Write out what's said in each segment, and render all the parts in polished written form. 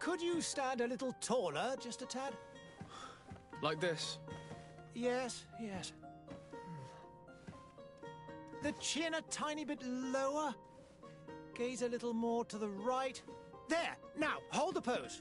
Could you stand a little taller, just a tad? Like this? Yes, yes. The chin a tiny bit lower. Gaze a little more to the right. There! Now, hold the pose.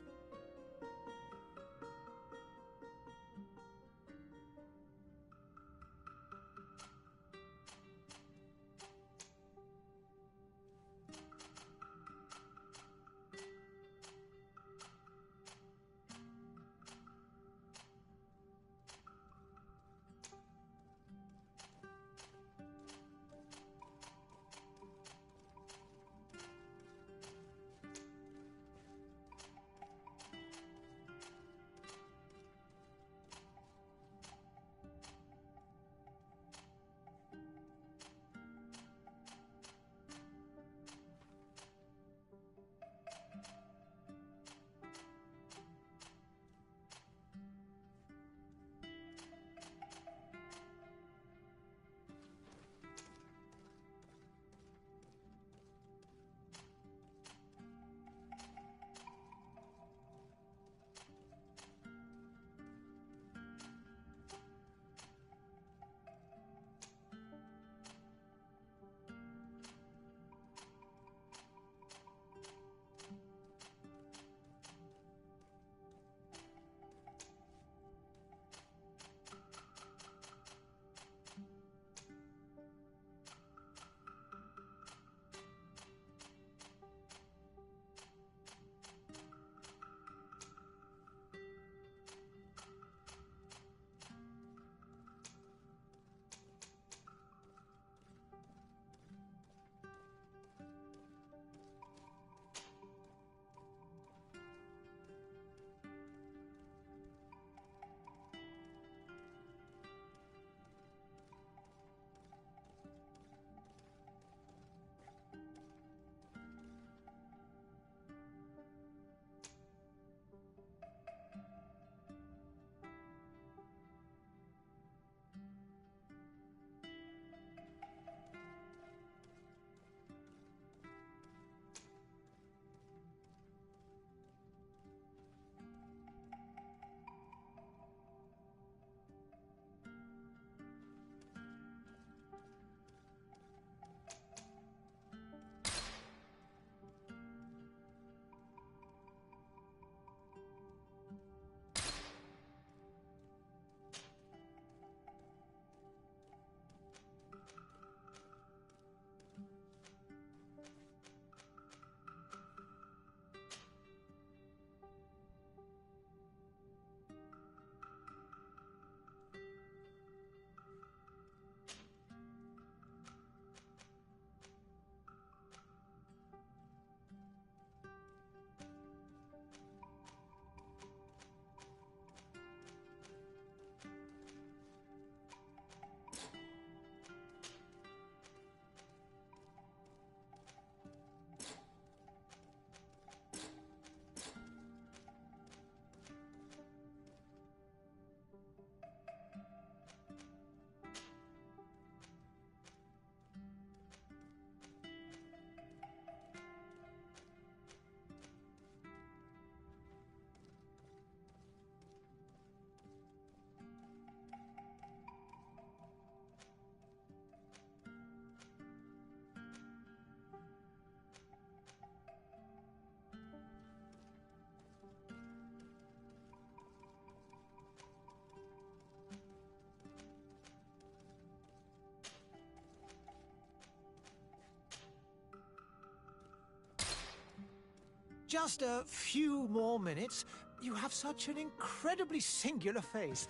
Just a few more minutes. You have such an incredibly singular face.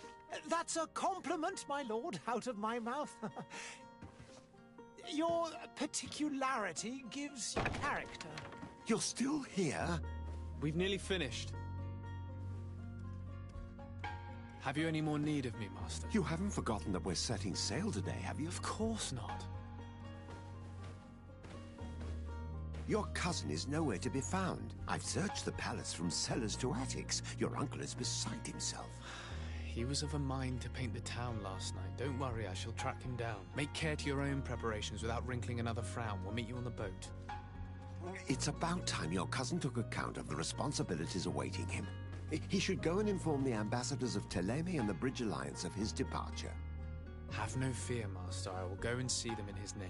That's a compliment, my lord, out of my mouth. Your particularity gives you character. You're still here? We've nearly finished. Have you any more need of me, Master? You haven't forgotten that we're setting sail today, have you? Of course not. Your cousin is nowhere to be found. I've searched the palace from cellars to attics. Your uncle is beside himself. He was of a mind to paint the town last night. Don't worry, I shall track him down. Make care to your own preparations without wrinkling another frown. We'll meet you on the boat. It's about time your cousin took account of the responsibilities awaiting him. He should go and inform the ambassadors of Ptolemy and the Bridge Alliance of his departure. Have no fear, Master. I will go and see them in his name.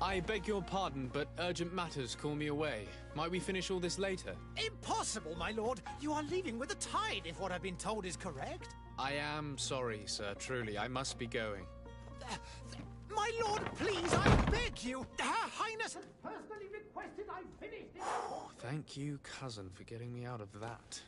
I beg your pardon, but urgent matters call me away. Might we finish all this later? Impossible, my lord. You are leaving with the tide, if what I've been told is correct. I am sorry, sir. Truly, I must be going. My lord, please, I beg you. Her Highness has personally requested I finish this. Oh, thank you, cousin, for getting me out of that.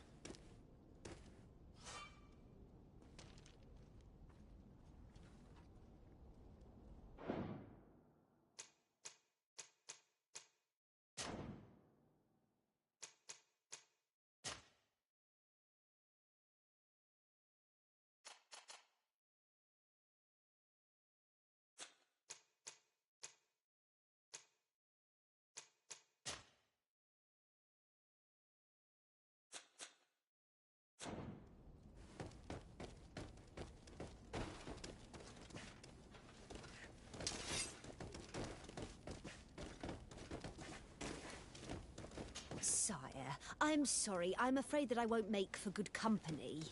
Sire, I'm sorry. I'm afraid that I won't make for good company.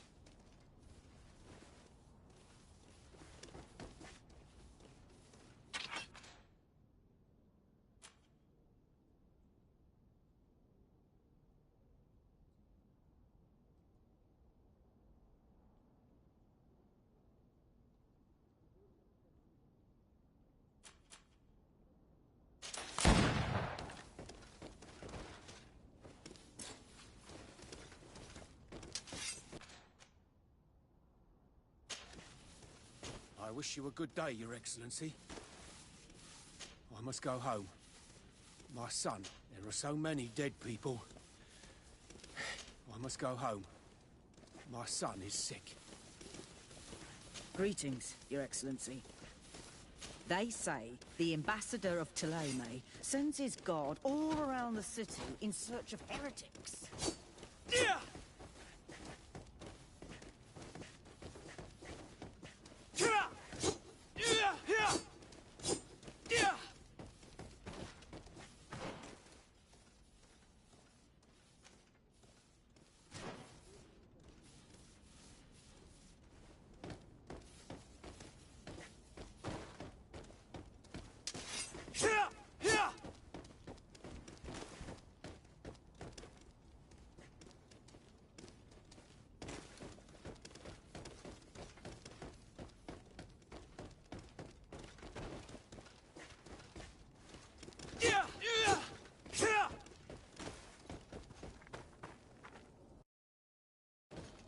I wish you a good day, Your Excellency. I must go home. My son, there are so many dead people. I must go home. My son is sick. Greetings, Your Excellency. They say the ambassador of Ptolemy sends his guard all around the city in search of heretics. Yeah!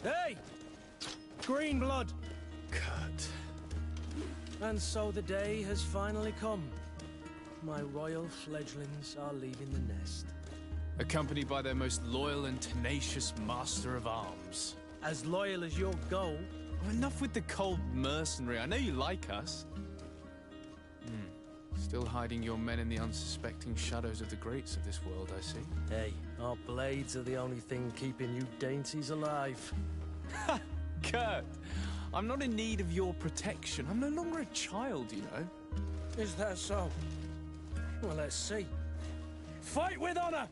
Hey! Green blood! Kurt. And so the day has finally come. My royal fledglings are leaving the nest. Accompanied by their most loyal and tenacious master of arms. As loyal as your goal. Oh, enough with the cold mercenary. I know you like us. Still hiding your men in the unsuspecting shadows of the greats of this world, I see. Hey, our blades are the only thing keeping you dainties alive. Ha! Kurt! I'm not in need of your protection. I'm no longer a child, you know. Is that so? Well, let's see. Fight with honor!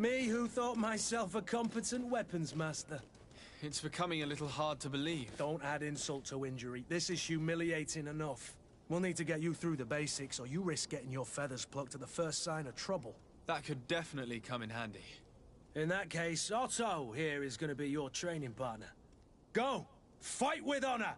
Me who thought myself a competent weapons master. It's becoming a little hard to believe. Don't add insult to injury. This is humiliating enough. We'll need to get you through the basics, or you risk getting your feathers plucked at the first sign of trouble. That could definitely come in handy. In that case, Otto here is going to be your training partner. Go! Fight with honor!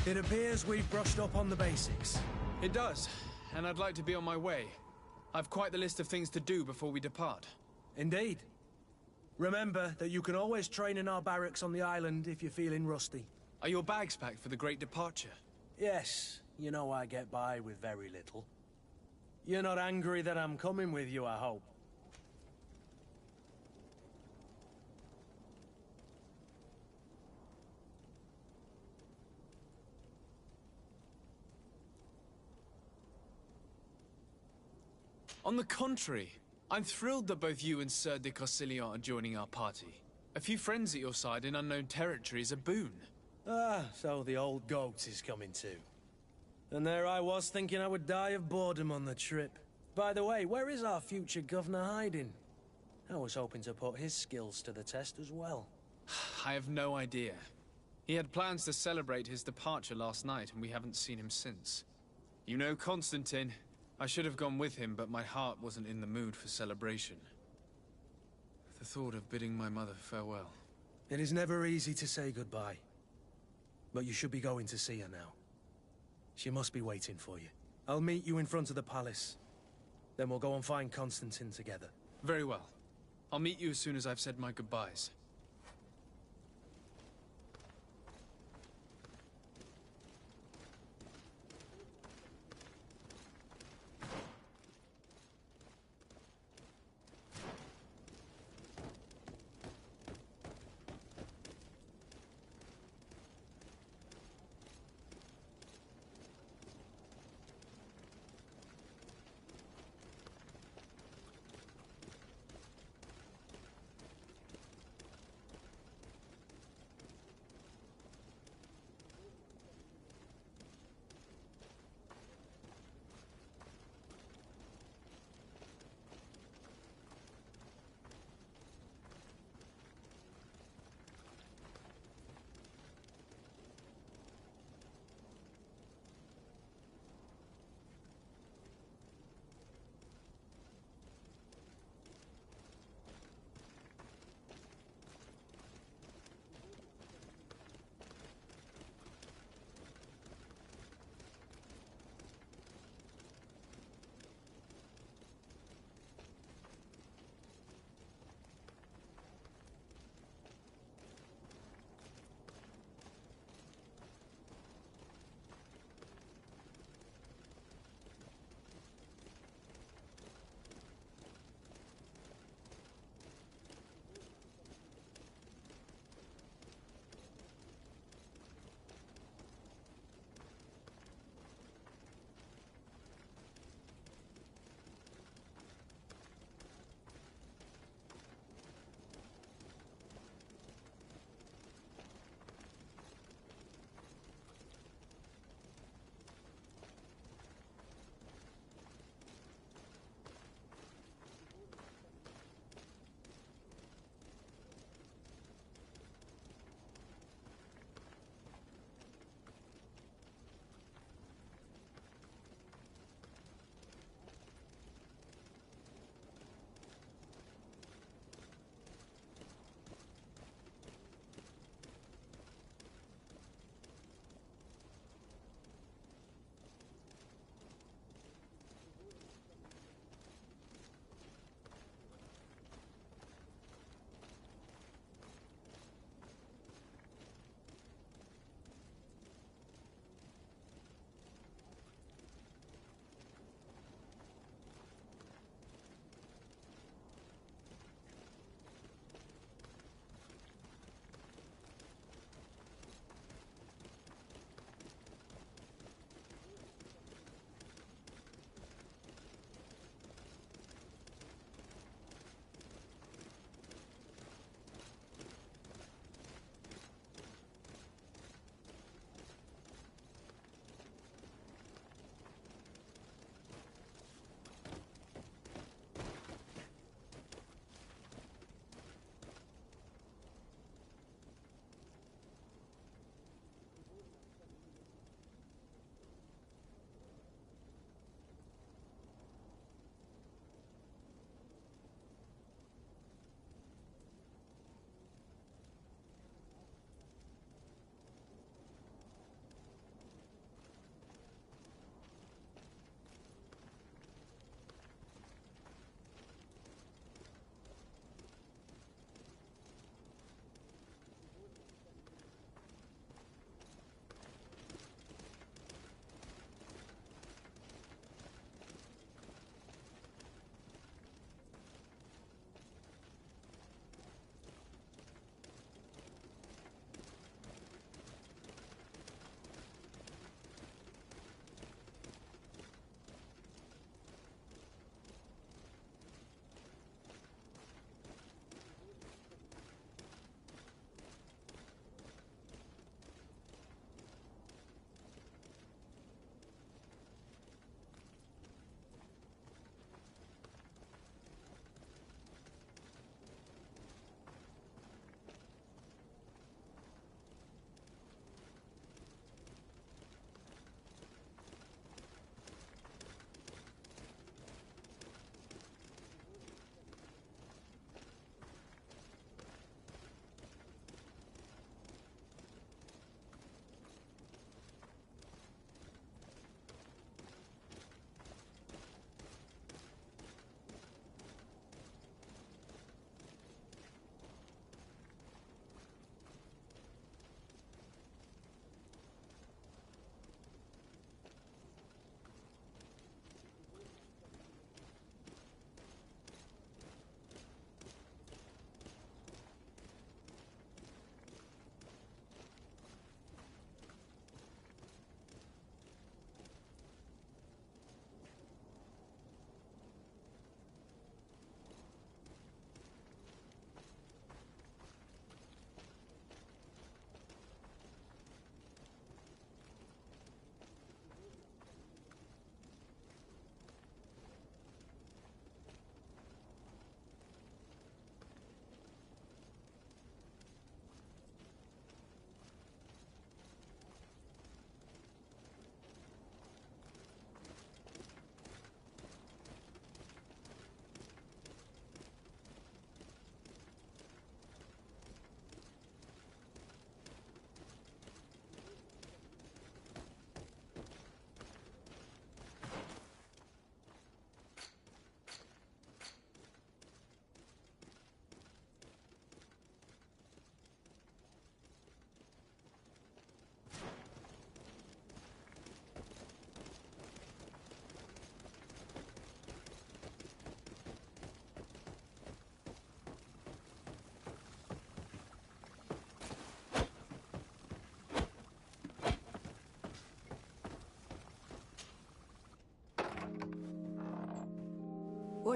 It appears we've brushed up on the basics. It does, and I'd like to be on my way. I've quite the list of things to do before we depart. Indeed. Remember that you can always train in our barracks on the island if you're feeling rusty. Are your bags packed for the great departure? Yes, you know I get by with very little. You're not angry that I'm coming with you, I hope. On the contrary, I'm thrilled that both you and Sir de Cossillon are joining our party. A few friends at your side in unknown territory is a boon. Ah, so the old goat is coming too. And there I was thinking I would die of boredom on the trip. By the way, where is our future governor hiding? I was hoping to put his skills to the test as well. I have no idea. He had plans to celebrate his departure last night, and we haven't seen him since. You know Constantine. I should have gone with him, but my heart wasn't in the mood for celebration. The thought of bidding my mother farewell. It is never easy to say goodbye. But you should be going to see her now. She must be waiting for you. I'll meet you in front of the palace. Then we'll go and find Constantine together. Very well. I'll meet you as soon as I've said my goodbyes.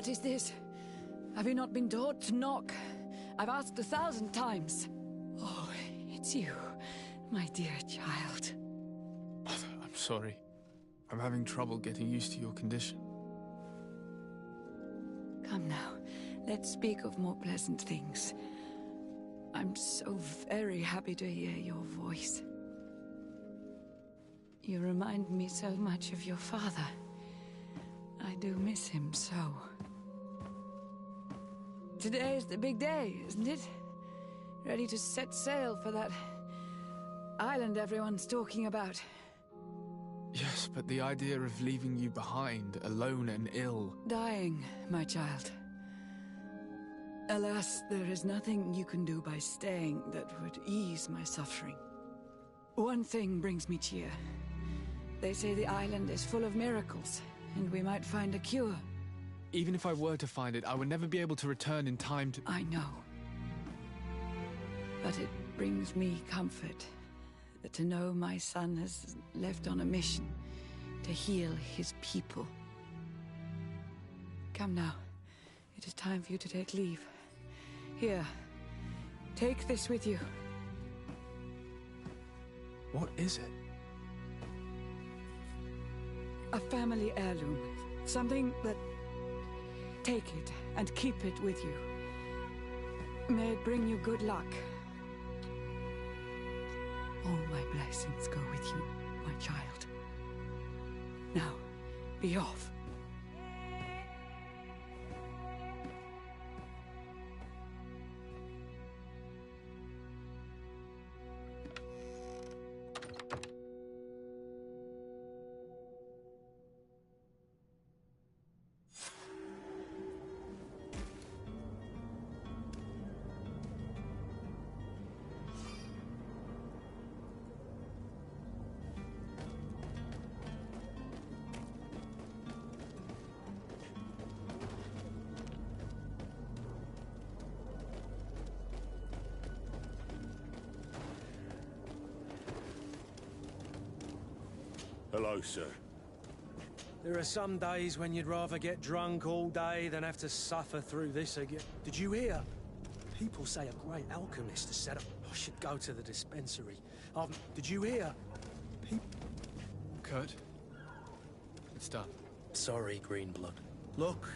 What is this? Have you not been taught to knock? I've asked 1,000 times. Oh, it's you, my dear child. Mother, I'm sorry. I'm having trouble getting used to your condition. Come now, let's speak of more pleasant things. I'm so very happy to hear your voice. You remind me so much of your father. I do miss him so. Today is the big day, isn't it? Ready to set sail for that island everyone's talking about. Yes, but the idea of leaving you behind, alone and ill... Dying, my child. Alas, there is nothing you can do by staying that would ease my suffering. One thing brings me cheer. They say the island is full of miracles, and we might find a cure. Even if I were to find it, I would never be able to return in time to... I know. But it brings me comfort to know my son has left on a mission to heal his people. Come now. It is time for you to take leave. Here, take this with you. What is it? A family heirloom. Something that... Take it and keep it with you. May it bring you good luck. All my blessings go with you, my child. Now, be off. Hello, sir. There are some days when you'd rather get drunk all day than have to suffer through this again. Did you hear? People say a great alchemist has set up... I should go to the dispensary. Did you hear? Kurt? It's done. Sorry, Greenblood. Look,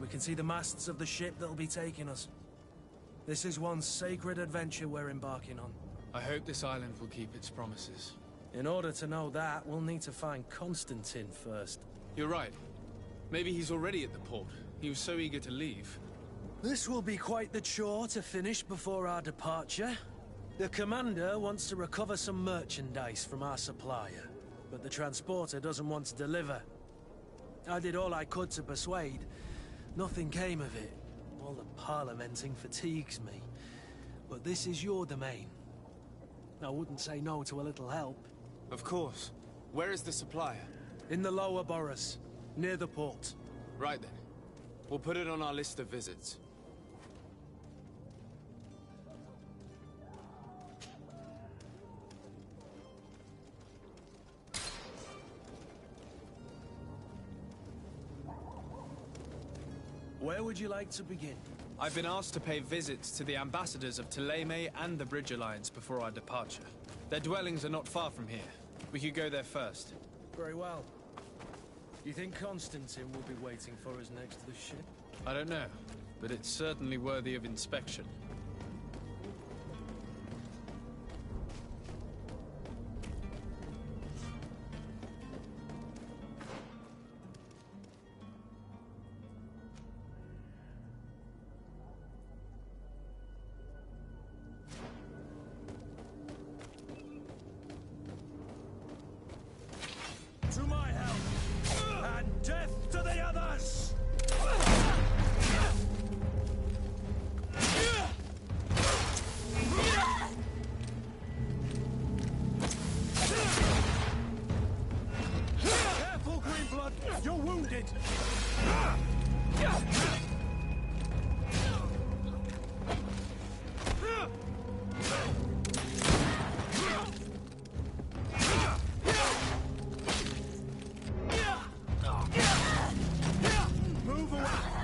we can see the masts of the ship that'll be taking us. This is one sacred adventure we're embarking on. I hope this island will keep its promises. In order to know that, we'll need to find Constantine first. You're right. Maybe he's already at the port. He was so eager to leave. This will be quite the chore to finish before our departure. The commander wants to recover some merchandise from our supplier, but the transporter doesn't want to deliver. I did all I could to persuade. Nothing came of it. All the parliamenting fatigues me. But this is your domain. I wouldn't say no to a little help. Of course. Where is the supplier? In the lower boroughs, near the port. Right then. We'll put it on our list of visits. Where would you like to begin? I've been asked to pay visits to the ambassadors of Thélème and the Bridge Alliance before our departure. Their dwellings are not far from here. We could go there first. Very well. You think Constantine will be waiting for us next to the ship? I don't know, but it's certainly worthy of inspection. To my help! And death to the others! Careful, Greenblood! You're wounded! Move away!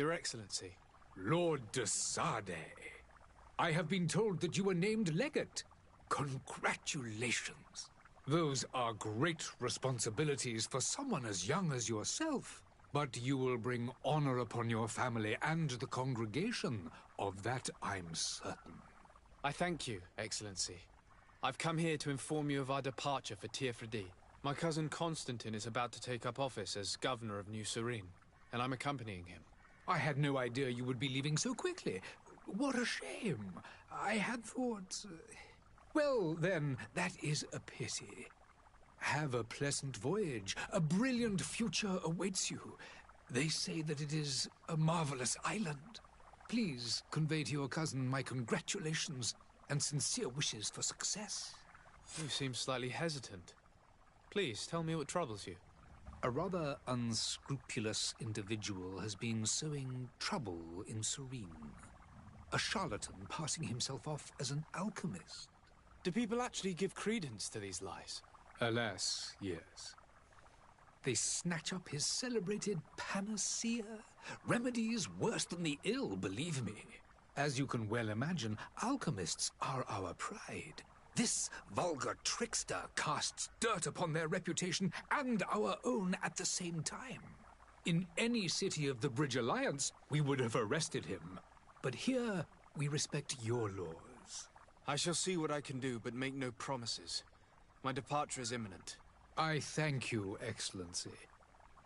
Your Excellency. Lord de Sade, I have been told that you were named legate. Congratulations. Those are great responsibilities for someone as young as yourself. But you will bring honor upon your family and the congregation. Of that I'm certain. I thank you, Excellency. I've come here to inform you of our departure for Tirfredi. My cousin Constantine is about to take up office as governor of New Serene, and I'm accompanying him. I had no idea you would be leaving so quickly. What a shame. I had thought... Well, then, that is a pity. Have a pleasant voyage. A brilliant future awaits you. They say that it is a marvelous island. Please convey to your cousin my congratulations and sincere wishes for success. You seem slightly hesitant. Please, tell me what troubles you. A rather unscrupulous individual has been sowing trouble in Serene. A charlatan passing himself off as an alchemist. Do people actually give credence to these lies? Alas, yes. They snatch up his celebrated panacea. Remedies worse than the ill, believe me. As you can well imagine, alchemists are our pride. This vulgar trickster casts dirt upon their reputation and our own at the same time. In any city of the Bridge Alliance, we would have arrested him. But here, we respect your laws. I shall see what I can do, but make no promises. My departure is imminent. I thank you, Excellency.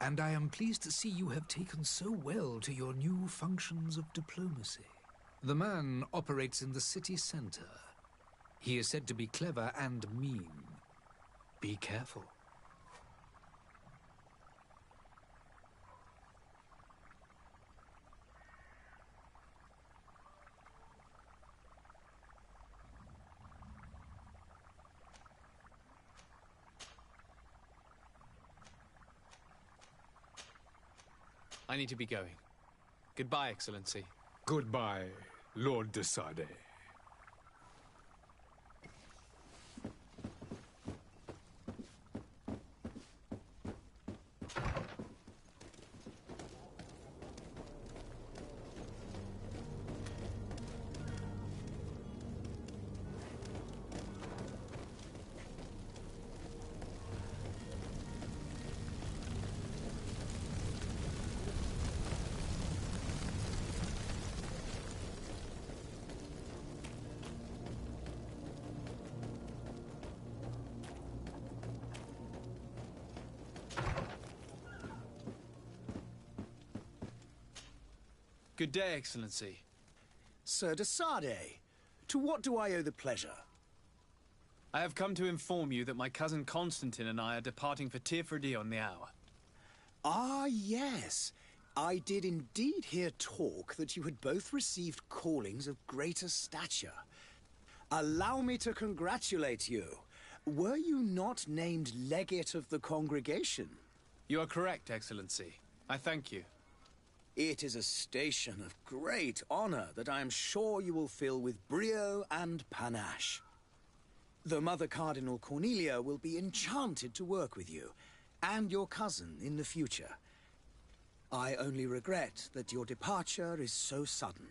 And I am pleased to see you have taken so well to your new functions of diplomacy. The man operates in the city center. He is said to be clever and mean. Be careful. I need to be going. Goodbye, Excellency. Goodbye, Lord de Sade. Good day, Excellency. Sir de Sade, to what do I owe the pleasure? I have come to inform you that my cousin Constantine and I are departing for Tirfredi on the hour. Ah, yes. I did indeed hear talk that you had both received callings of greater stature. Allow me to congratulate you. Were you not named legate of the congregation? You are correct, Excellency. I thank you. It is a station of great honor that I am sure you will fill with brio and panache. The Mother Cardinal Cornelia will be enchanted to work with you, and your cousin in the future. I only regret that your departure is so sudden.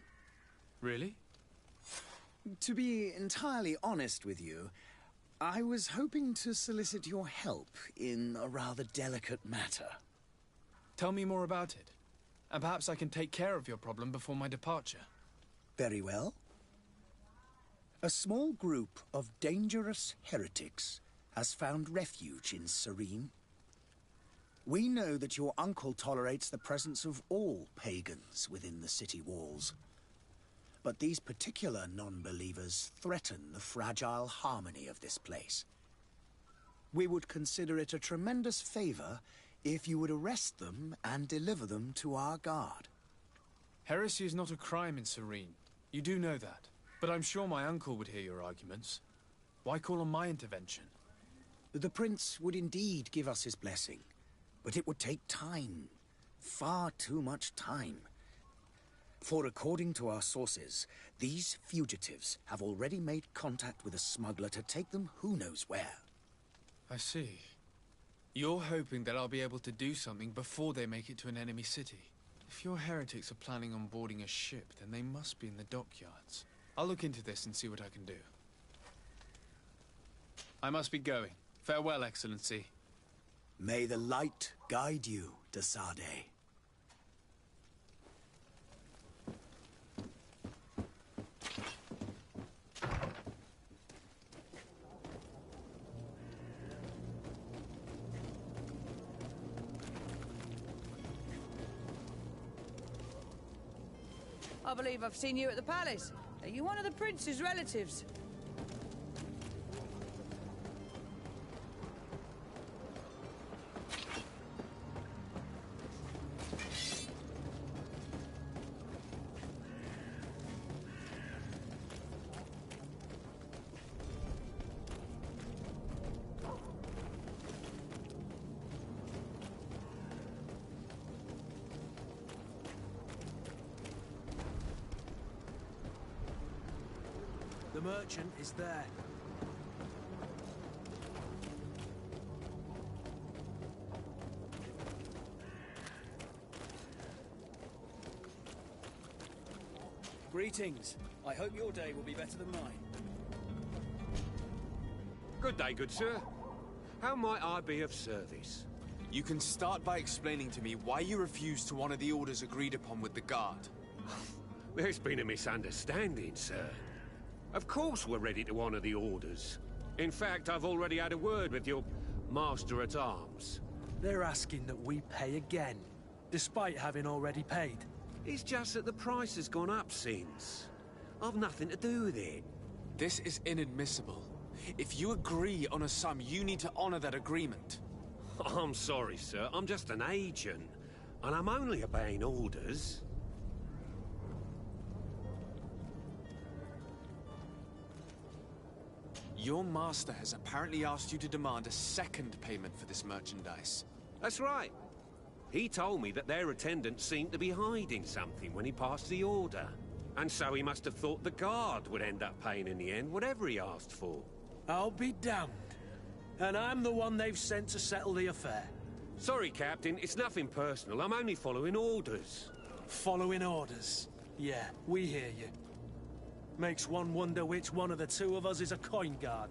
Really? To be entirely honest with you, I was hoping to solicit your help in a rather delicate matter. Tell me more about it. And perhaps I can take care of your problem before my departure. Very well. A small group of dangerous heretics has found refuge in Serene. We know that your uncle tolerates the presence of all pagans within the city walls. But these particular non-believers threaten the fragile harmony of this place. We would consider it a tremendous favor if you would arrest them and deliver them to our guard. Heresy is not a crime in Serene. You do know that. But I'm sure my uncle would hear your arguments. Why call on my intervention? The Prince would indeed give us his blessing, but it would take time. Far too much time. For according to our sources, these fugitives have already made contact with a smuggler to take them who knows where. I see. You're hoping that I'll be able to do something before they make it to an enemy city. If your heretics are planning on boarding a ship, then they must be in the dockyards. I'll look into this and see what I can do. I must be going. Farewell, Excellency. May the light guide you, de Sade. I believe I've seen you at the palace. Are you one of the prince's relatives? The merchant is there. Greetings. I hope your day will be better than mine. Good day, good sir. How might I be of service? You can start by explaining to me why you refused to honor the orders agreed upon with the guard. There's been a misunderstanding, sir. Of course we're ready to honor the orders. In fact, I've already had a word with your master-at-arms. They're asking that we pay again, despite having already paid. It's just that the price has gone up since. I've nothing to do with it. This is inadmissible. If you agree on a sum, you need to honor that agreement. I'm sorry, sir. I'm just an agent. And I'm only obeying orders. Your master has apparently asked you to demand a second payment for this merchandise. That's right. He told me that their attendant seemed to be hiding something when he passed the order. And so he must have thought the guard would end up paying in the end, whatever he asked for. I'll be damned. And I'm the one they've sent to settle the affair. Sorry, Captain, it's nothing personal. I'm only following orders. Following orders? Yeah, we hear you. Makes one wonder which one of the two of us is a coin guard.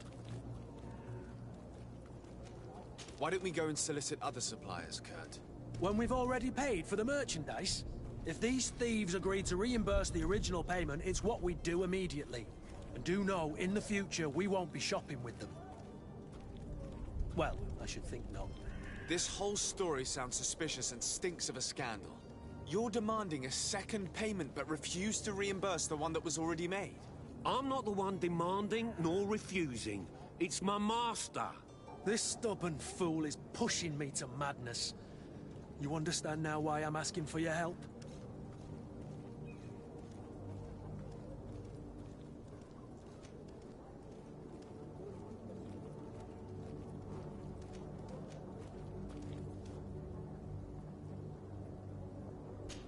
Why don't we go and solicit other suppliers, Kurt? When we've already paid for the merchandise? If these thieves agreed to reimburse the original payment, it's what we'd do immediately. And do know, in the future, we won't be shopping with them. Well, I should think not. This whole story sounds suspicious and stinks of a scandal. You're demanding a second payment but refuse to reimburse the one that was already made. I'm not the one demanding nor refusing. It's my master. This stubborn fool is pushing me to madness. You understand now why I'm asking for your help?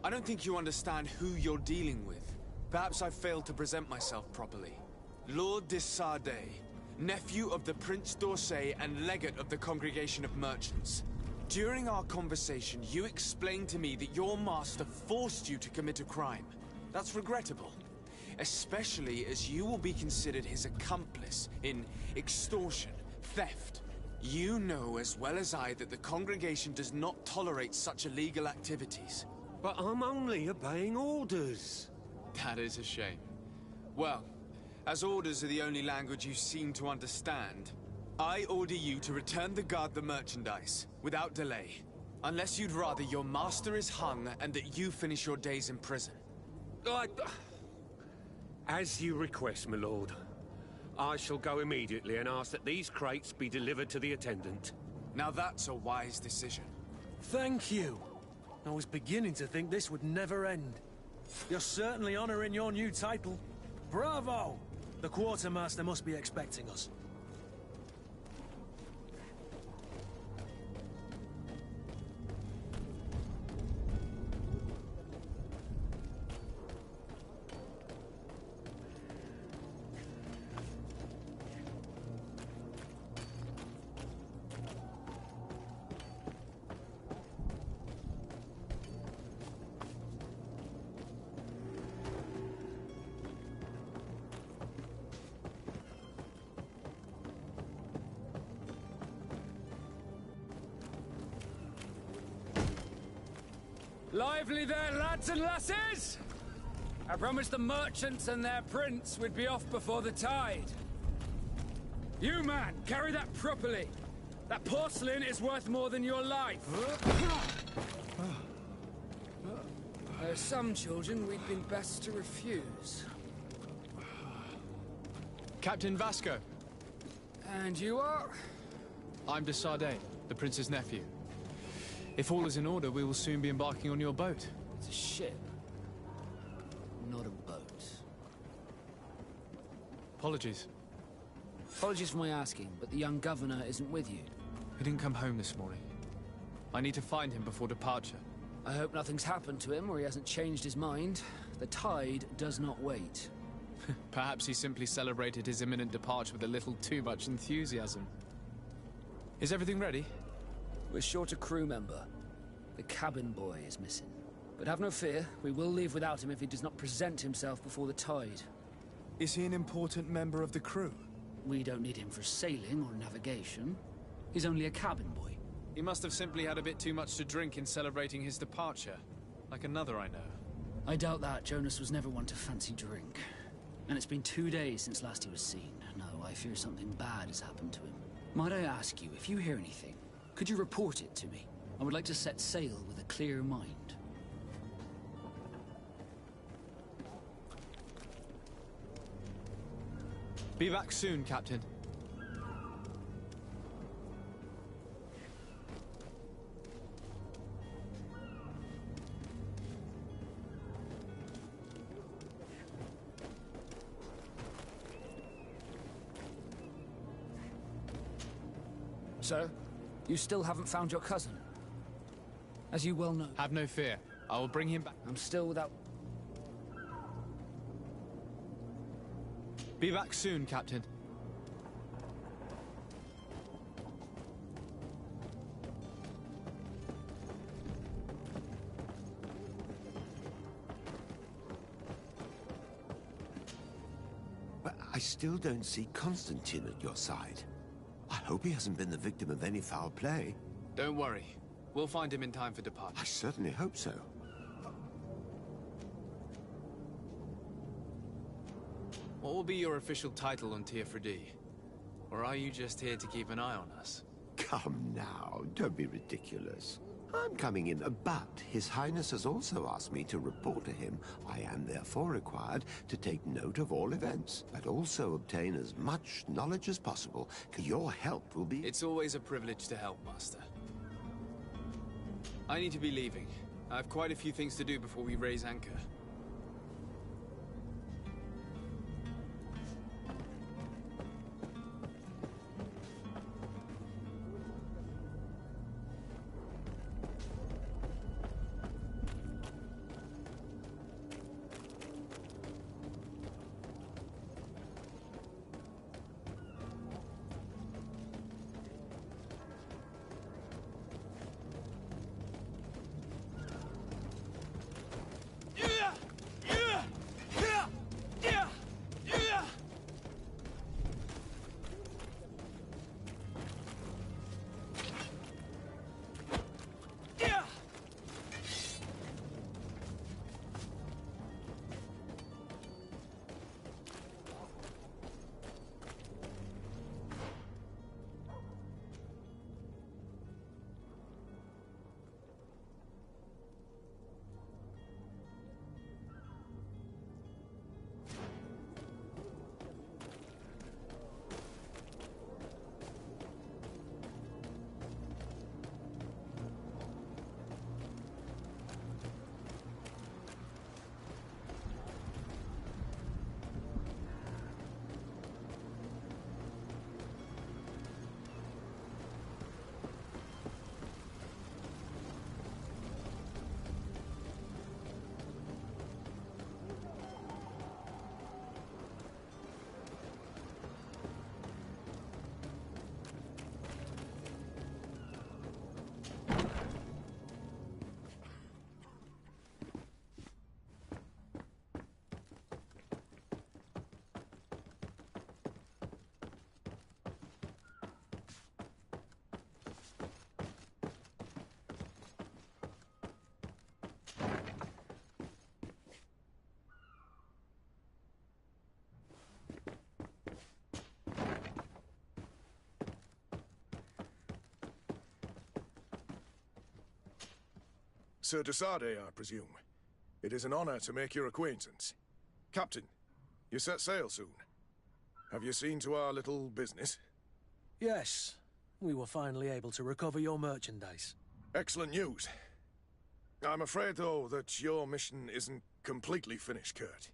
I don't think you understand who you're dealing with. Perhaps I failed to present myself properly. Lord de Sade, nephew of the Prince d'Orsay and legate of the Congregation of Merchants. During our conversation, you explained to me that your master forced you to commit a crime. That's regrettable, especially as you will be considered his accomplice in extortion, theft. You know as well as I that the Congregation does not tolerate such illegal activities. But I'm only obeying orders. That is a shame. Well, as orders are the only language you seem to understand, I order you to return the guard the merchandise, without delay. Unless you'd rather your master is hung and that you finish your days in prison. As you request, my lord. I shall go immediately and ask that these crates be delivered to the attendant. Now that's a wise decision. Thank you. I was beginning to think this would never end. You're certainly honoring your new title. Bravo! The quartermaster must be expecting us. Lively there, lads and lasses! I promised the merchants and their prince we'd be off before the tide. You, man, carry that properly. That porcelain is worth more than your life. There are some children we'd been best to refuse. Captain Vasco. And you are? I'm de Sade, the prince's nephew. If all is in order, we will soon be embarking on your boat. It's a ship, not a boat. Apologies. Apologies for my asking, but the young governor isn't with you. He didn't come home this morning. I need to find him before departure. I hope nothing's happened to him or he hasn't changed his mind. The tide does not wait. Perhaps he simply celebrated his imminent departure with a little too much enthusiasm. Is everything ready? We're short a crew member. The cabin boy is missing. But have no fear, we will leave without him if he does not present himself before the tide. Is he an important member of the crew? We don't need him for sailing or navigation. He's only a cabin boy. He must have simply had a bit too much to drink in celebrating his departure. Like another I know. I doubt that. Jonas was never one to fancy drink. And it's been 2 days since last he was seen. No, I fear something bad has happened to him. Might I ask you, if you hear anything, could you report it to me? I would like to set sail with a clear mind. Be back soon, Captain. Sir, you still haven't found your cousin. As you well know. Have no fear. I will bring him back. I'm still without... Be back soon, Captain. But I still don't see Constantine at your side. I hope he hasn't been the victim of any foul play. Don't worry. We'll find him in time for departure. I certainly hope so. What will be your official title on Tier-Fredi? Or are you just here to keep an eye on us? Come now, don't be ridiculous. I'm coming in, but His Highness has also asked me to report to him. I am therefore required to take note of all events, but also obtain as much knowledge as possible. Your help will be... It's always a privilege to help, Master. I need to be leaving. I have quite a few things to do before we raise anchor. Sir de Sade, I presume. It is an honor to make your acquaintance. Captain, you set sail soon. Have you seen to our little business? Yes. We were finally able to recover your merchandise. Excellent news. I'm afraid, though, that your mission isn't completely finished, Kurt.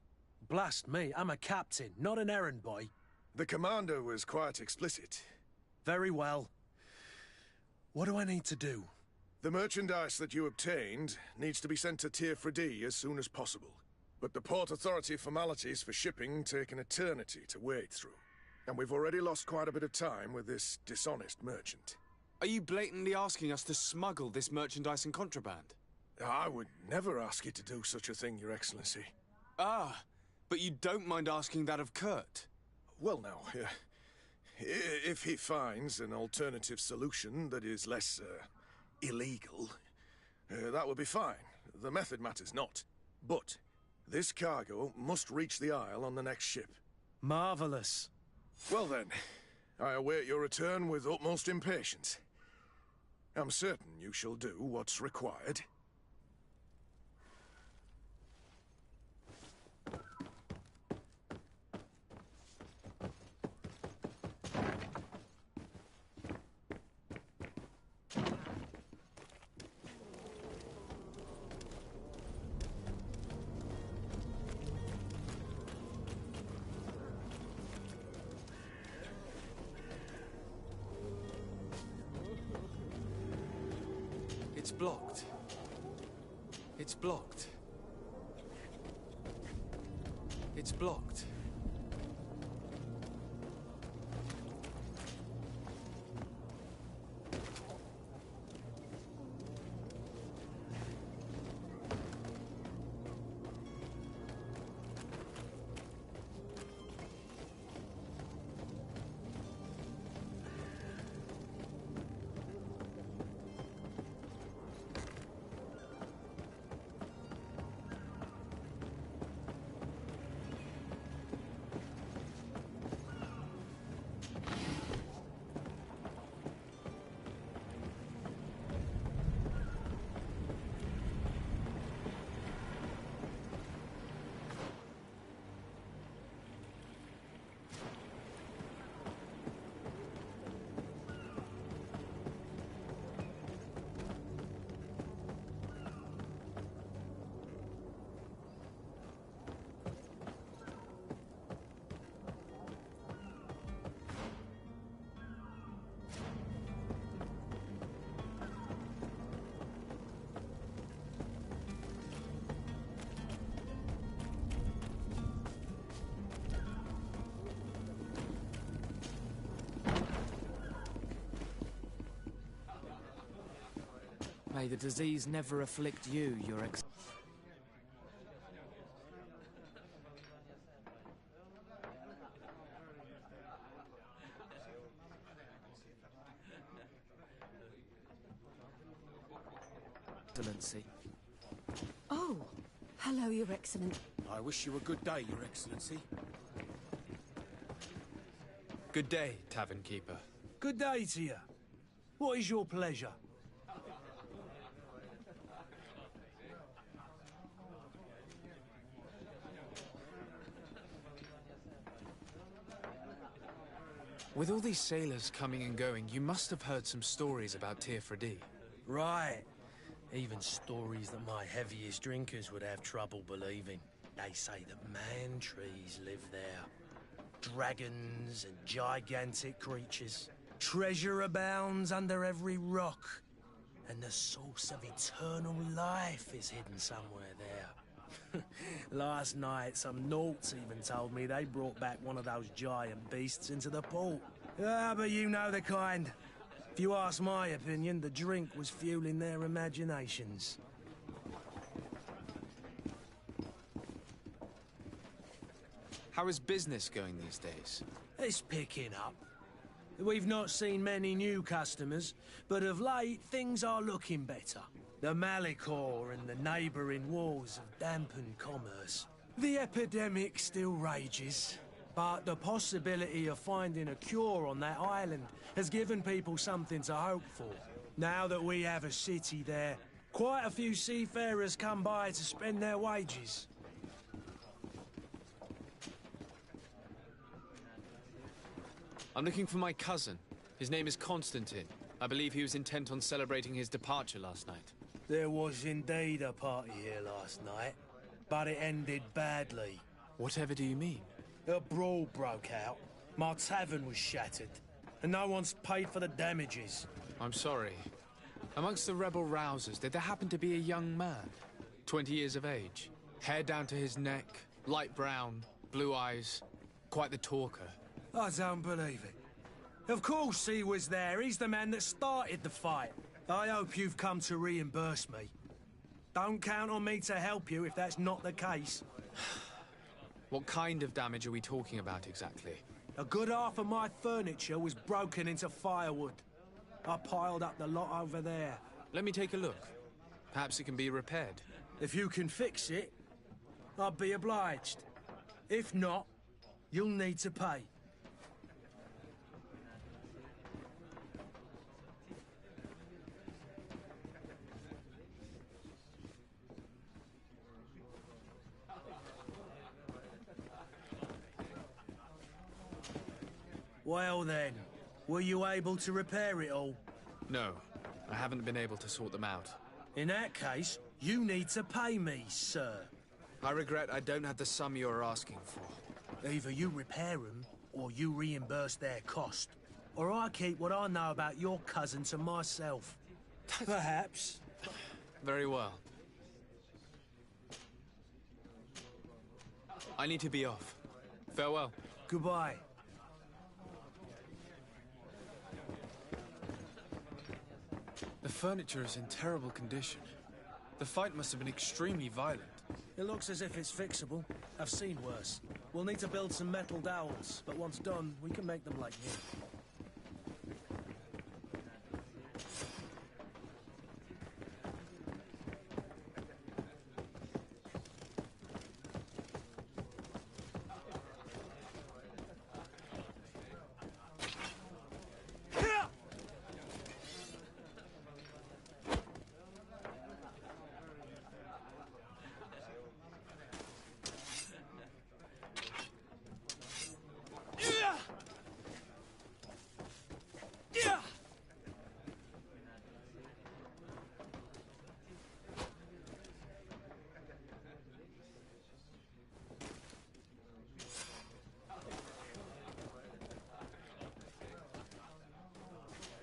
Blast me, I'm a captain, not an errand boy. The commander was quite explicit. Very well. What do I need to do? The merchandise that you obtained needs to be sent to Trevisan as soon as possible. But the Port Authority formalities for shipping take an eternity to wade through. And we've already lost quite a bit of time with this dishonest merchant. Are you blatantly asking us to smuggle this merchandise and contraband? I would never ask you to do such a thing, Your Excellency. Ah, but you don't mind asking that of Kurt? Well, now, if he finds an alternative solution that is less, illegal, that would be fine. The method matters not. But this cargo must reach the Isle on the next ship. Marvelous. Well then, I await your return with utmost impatience. I'm certain you shall do what's required. It's blocked. It's blocked. It's blocked. May the disease never afflict you, Your Excellency. Oh, hello, Your Excellency. I wish you a good day, Your Excellency. Good day, tavern keeper. Good day to you. What is your pleasure? With all these sailors coming and going, you must have heard some stories about Trevisan. Right. Even stories that my heaviest drinkers would have trouble believing. They say that man-trees live there. Dragons and gigantic creatures. Treasure abounds under every rock. And the source of eternal life is hidden somewhere there. Last night, some Nauts even told me they brought back one of those giant beasts into the port. Ah, but you know the kind. If you ask my opinion, the drink was fueling their imaginations. How is business going these days? It's picking up. We've not seen many new customers, but of late, things are looking better. The Malicor and the neighbouring wars have dampened commerce. The epidemic still rages, but the possibility of finding a cure on that island has given people something to hope for. Now that we have a city there, Quite a few seafarers come by to spend their wages. I'm looking for my cousin. His name is Constantine. I believe he was intent on celebrating his departure last night. There was indeed a party here last night, but it ended badly. Whatever do you mean? A brawl broke out. My tavern was shattered, and no one's paid for the damages. I'm sorry. Amongst the rebel rousers, did there happen to be a young man? 20 years of age, hair down to his neck, light brown, blue eyes, quite the talker. I don't believe it. Of course he was there. He's the man that started the fight. I hope you've come to reimburse me. Don't count on me to help you if that's not the case. What kind of damage are we talking about exactly? A good half of my furniture was broken into firewood. I piled up the lot over there. Let me take a look. Perhaps it can be repaired. If you can fix it, I'd be obliged. If not, you'll need to pay. Well then, were you able to repair it all? No, I haven't been able to sort them out. In that case, you need to pay me, sir. I regret I don't have the sum you are asking for. Either you repair them, or you reimburse their cost. Or I keep what I know about your cousin to myself. Perhaps. Very well. I need to be off. Farewell. Goodbye. The furniture is in terrible condition. The fight must have been extremely violent. It looks as if it's fixable. I've seen worse. We'll need to build some metal dowels, but once done, we can make them like new.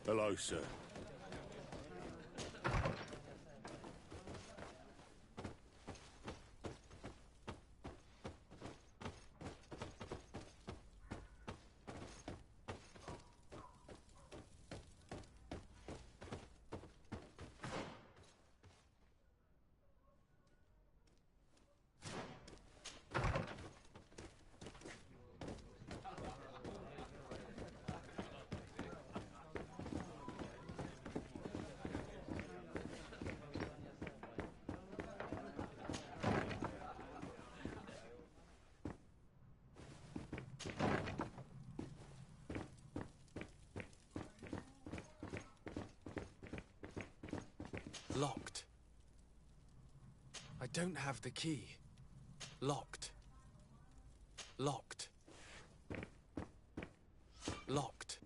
Hello, sir. Locked. I don't have the key. Locked. Locked. Locked.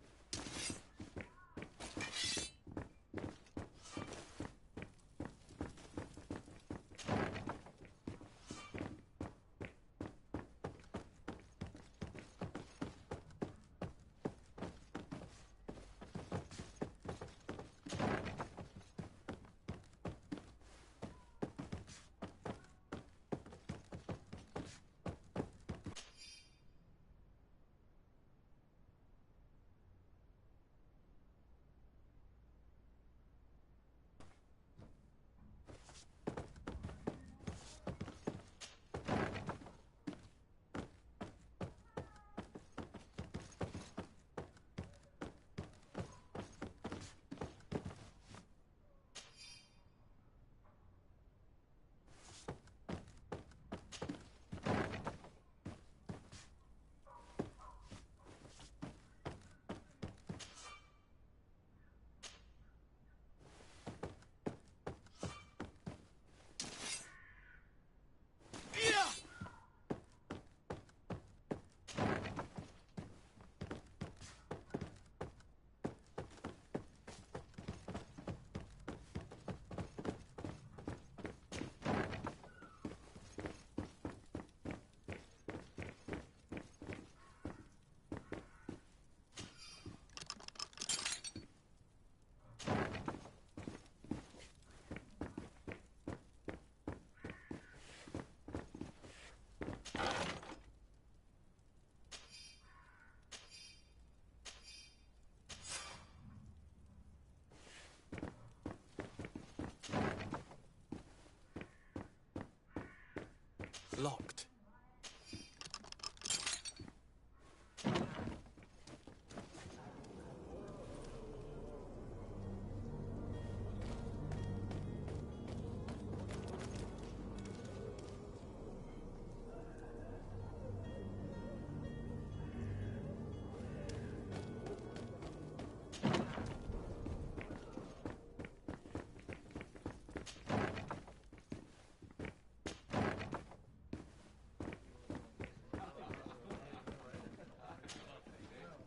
Locked.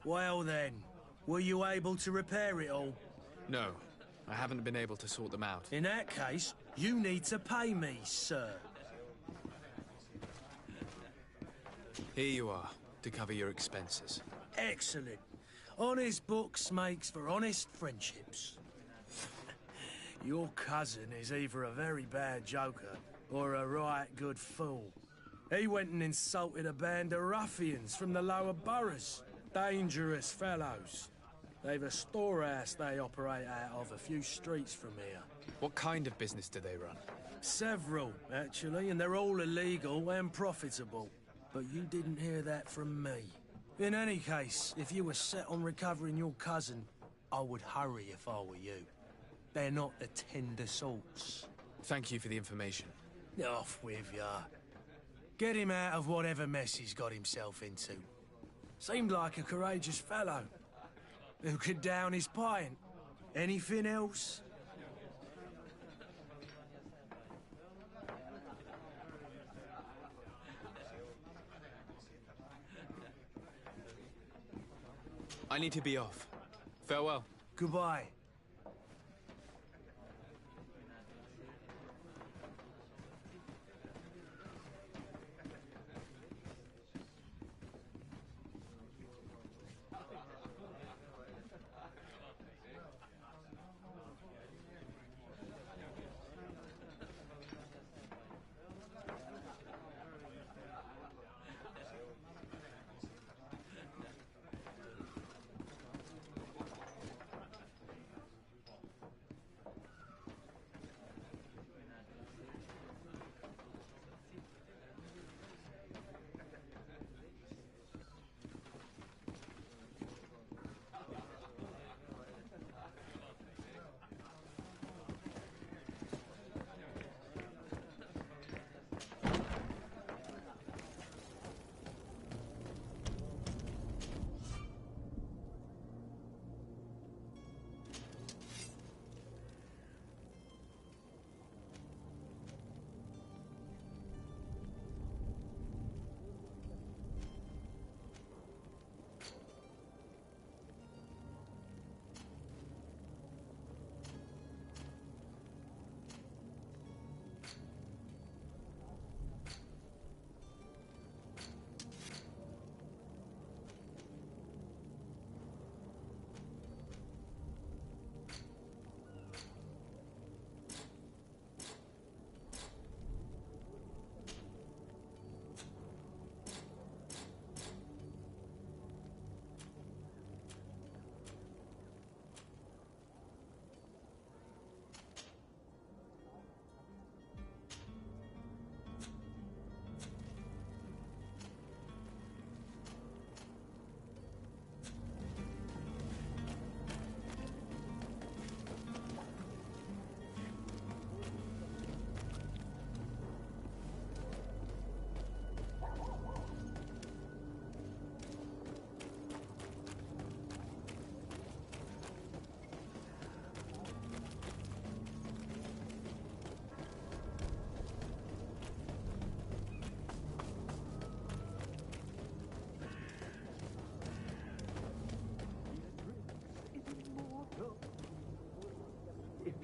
Well then, were you able to repair it all? No, I haven't been able to sort them out. In that case, you need to pay me, sir. Here you are, to cover your expenses. Excellent. Honest books makes for honest friendships. Your cousin is either a very bad joker or a right good fool. He went and insulted a band of ruffians from the lower boroughs. Dangerous fellows. They've a storehouse they operate out of a few streets from here. What kind of business do they run? Several, actually, and they're all illegal and profitable. But you didn't hear that from me. In any case, if you were set on recovering your cousin, I would hurry if I were you. They're not the tender sorts. Thank you for the information. Off with ya. Get him out of whatever mess he's got himself into. Seemed like a courageous fellow. Who could down his pint? Anything else? I need to be off. Farewell. Goodbye.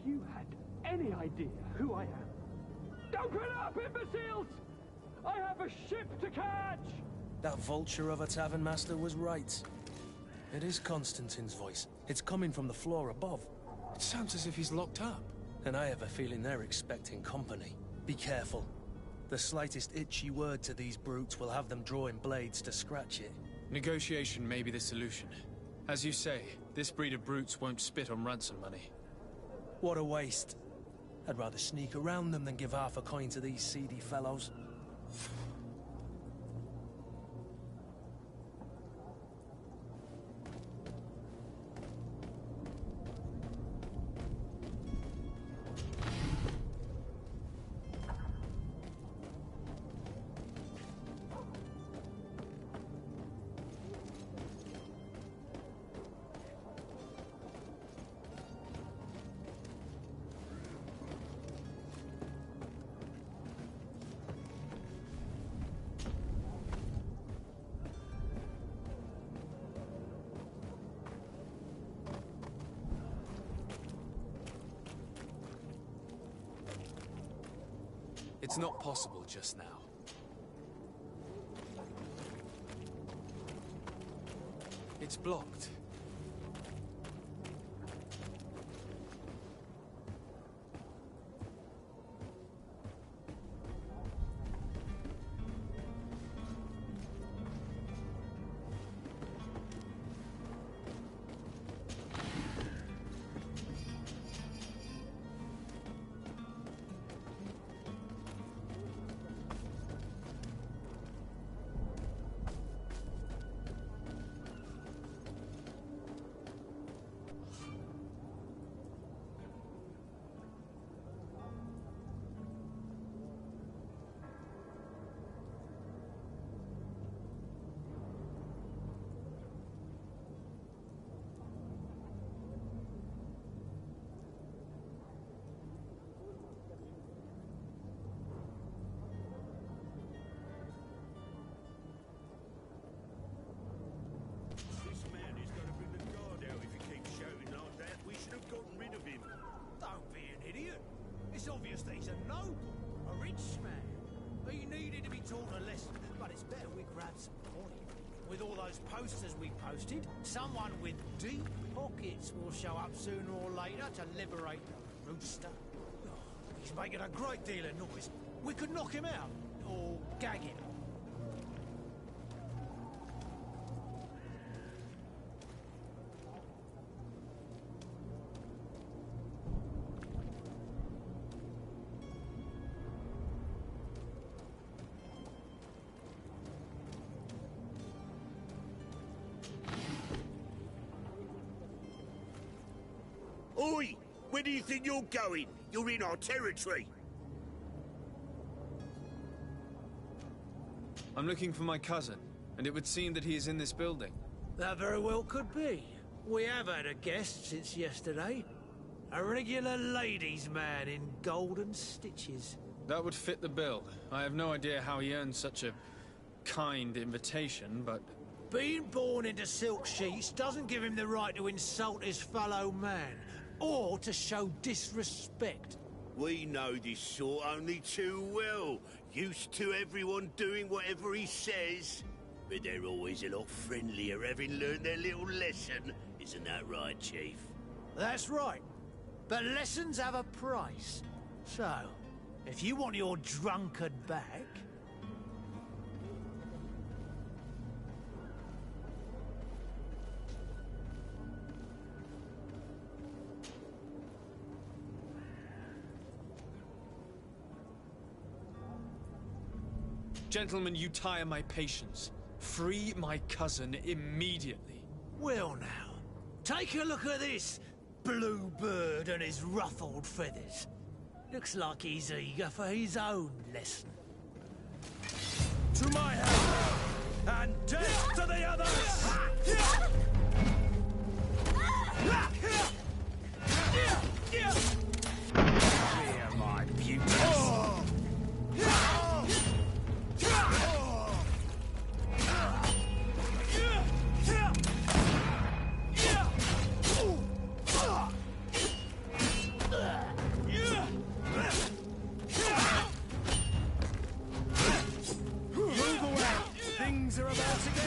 You had any idea who I am? Open up, imbeciles! I have a ship to catch! That vulture of a tavern master was right. It is Constantine's voice. It's coming from the floor above. It sounds as if he's locked up. And I have a feeling they're expecting company. Be careful. The slightest itchy word to these brutes will have them drawing blades to scratch it. Negotiation may be the solution. As you say, this breed of brutes won't spit on ransom money. What a waste. I'd rather sneak around them than give half a coin to these seedy fellows. It's not possible just now. It's blocked. It's obvious that he's a noble, a rich man. He needed to be taught a lesson, but it's better we grab some money. With all those posters we posted, someone with deep pockets will show up sooner or later to liberate the rooster. Oh, he's making a great deal of noise. We could knock him out, or gag him. Oi! Where do you think you're going? You're in our territory. I'm looking for my cousin, and it would seem that he is in this building. That very well could be. We have had a guest since yesterday. A regular ladies' man in golden stitches. That would fit the bill. I have no idea how he earned such a kind invitation, but... Being born into silk sheets doesn't give him the right to insult his fellow man, or to show disrespect. We know this sort only too well. Used to everyone doing whatever he says. But they're always a lot friendlier having learned their little lesson. Isn't that right, Chief? That's right. But lessons have a price. So, if you want your drunkard back... Gentlemen, you tire my patience. Free my cousin immediately. Well now, take a look at this blue bird and his ruffled feathers. Looks like he's eager for his own lesson. To my house, and death to the others! Here, my beauties. Things are about to get...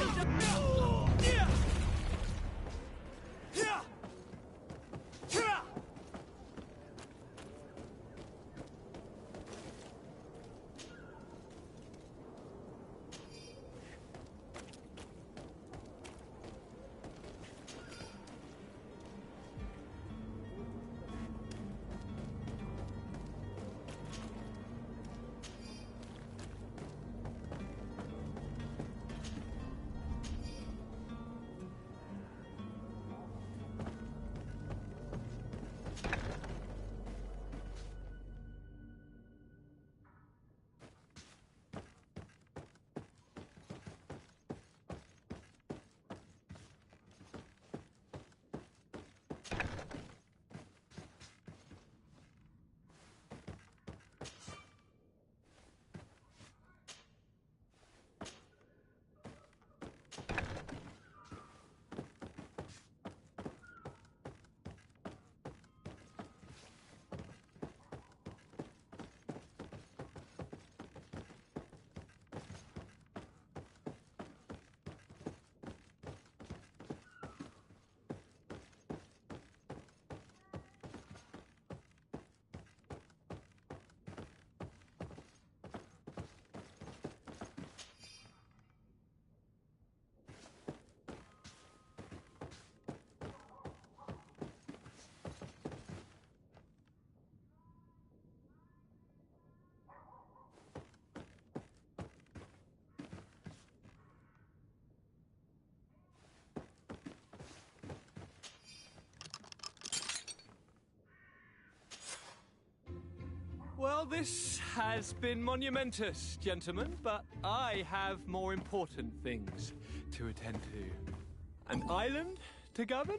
Well, this has been monumentous, gentlemen, but I have more important things to attend to. An island to govern,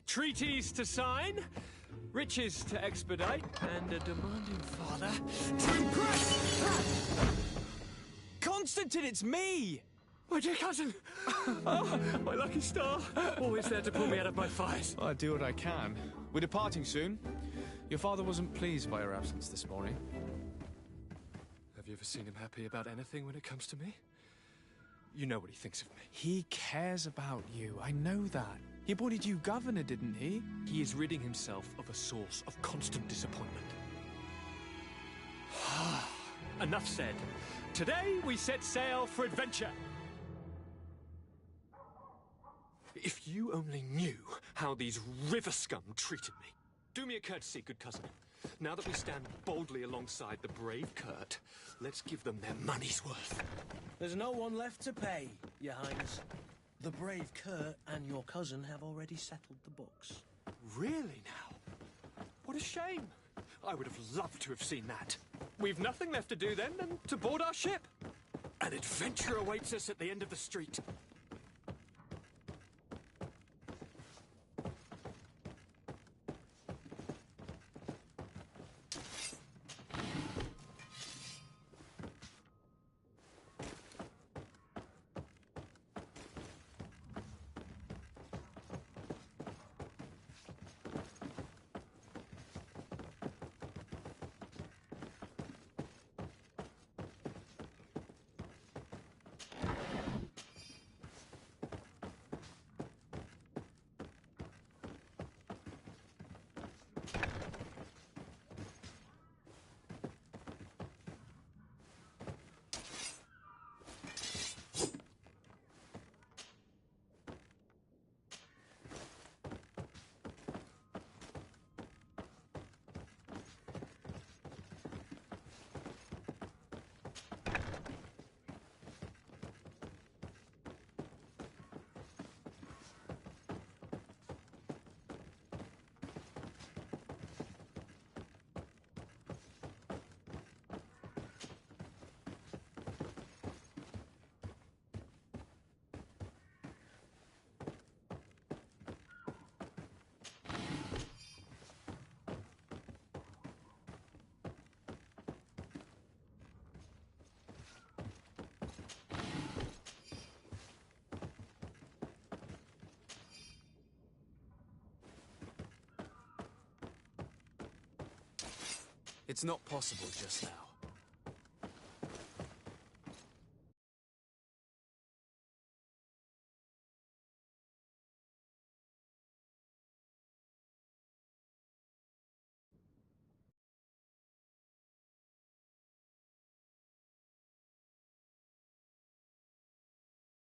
treaties to sign, riches to expedite, and a demanding father to impress! Constantine, it's me! My dear cousin! Oh, my lucky star! Always there to pull me out of my fires. I do what I can. We're departing soon. Your father wasn't pleased by your absence this morning. Have you ever seen him happy about anything when it comes to me? You know what he thinks of me. He cares about you, I know that. He appointed you governor, didn't he? He is ridding himself of a source of constant disappointment. Enough said. Today we set sail for adventure. If you only knew how these river scum treated me. Do me a courtesy, good cousin. Now that we stand boldly alongside the brave Kurt, let's give them their money's worth. There's no one left to pay, Your Highness. The brave Kurt and your cousin have already settled the books. Really now? What a shame. I would have loved to have seen that. We've nothing left to do then than to board our ship. An adventure awaits us at the end of the street. It's not possible just now.